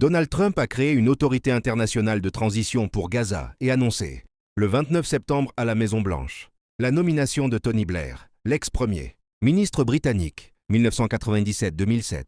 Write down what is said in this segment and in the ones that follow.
Donald Trump a créé une autorité internationale de transition pour Gaza et annoncé, le 29 septembre à la Maison-Blanche, la nomination de Tony Blair, l'ex-premier ministre britannique, 1997-2007,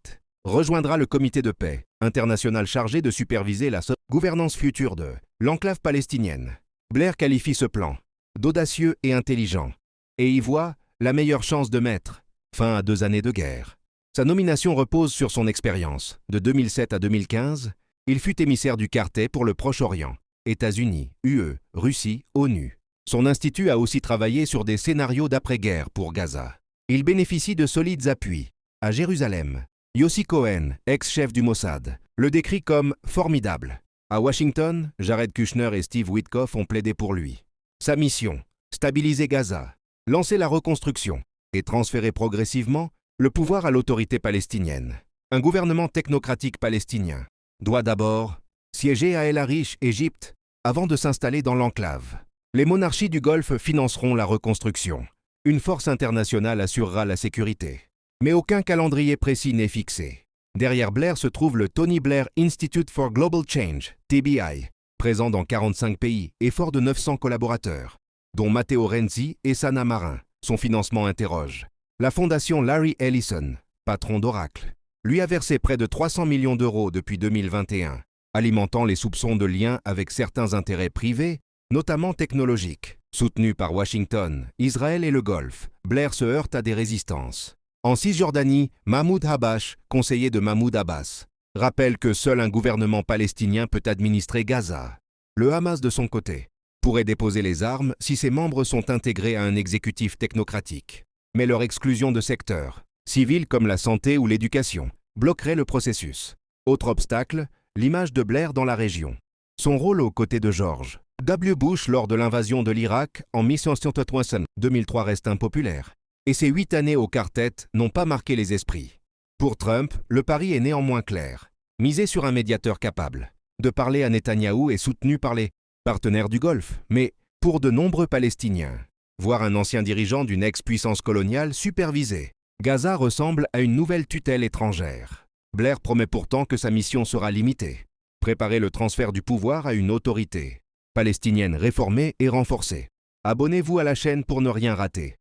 rejoindra le comité de paix international chargé de superviser la gouvernance future de l'enclave palestinienne. Blair qualifie ce plan d'audacieux et intelligent et y voit la meilleure chance de mettre fin à 2 années de guerre. Sa nomination repose sur son expérience. De 2007 à 2015, il fut émissaire du Quartet pour le Proche-Orient, États-Unis, UE, Russie, ONU. Son institut a aussi travaillé sur des scénarios d'après-guerre pour Gaza. Il bénéficie de solides appuis. À Jérusalem, Yossi Cohen, ex-chef du Mossad, le décrit comme « formidable ». À Washington, Jared Kushner et Steve Witkoff ont plaidé pour lui. Sa mission, stabiliser Gaza, lancer la reconstruction et transférer progressivement le pouvoir à l'autorité palestinienne. Un gouvernement technocratique palestinien doit d'abord siéger à El Arish, Égypte, avant de s'installer dans l'enclave. Les monarchies du Golfe financeront la reconstruction. Une force internationale assurera la sécurité. Mais aucun calendrier précis n'est fixé. Derrière Blair se trouve le Tony Blair Institute for Global Change, TBI, présent dans 45 pays et fort de 900 collaborateurs, dont Matteo Renzi et Sanna Marin. Son financement interroge. La fondation Larry Ellison, patron d'Oracle, lui a versé près de 300 millions d'euros depuis 2021, alimentant les soupçons de liens avec certains intérêts privés, notamment technologiques. Soutenu par Washington, Israël et le Golfe, Blair se heurte à des résistances. En Cisjordanie, Mahmoud Habash, conseiller de Mahmoud Abbas, rappelle que seul un gouvernement palestinien peut administrer Gaza. Le Hamas, de son côté, pourrait déposer les armes si ses membres sont intégrés à un exécutif technocratique. Mais leur exclusion de secteurs, civils comme la santé ou l'éducation, bloquerait le processus. Autre obstacle, l'image de Blair dans la région. Son rôle aux côtés de George W. Bush lors de l'invasion de l'Irak en 2003 reste impopulaire. Et ces 8 années au quartet n'ont pas marqué les esprits. Pour Trump, le pari est néanmoins clair. Miser sur un médiateur capable de parler à Netanyahou et soutenu par les partenaires du Golfe, mais pour de nombreux Palestiniens, voir un ancien dirigeant d'une ex-puissance coloniale superviser Gaza ressemble à une nouvelle tutelle étrangère. Blair promet pourtant que sa mission sera limitée. Préparer le transfert du pouvoir à une autorité palestinienne réformée et renforcée. Abonnez-vous à la chaîne pour ne rien rater.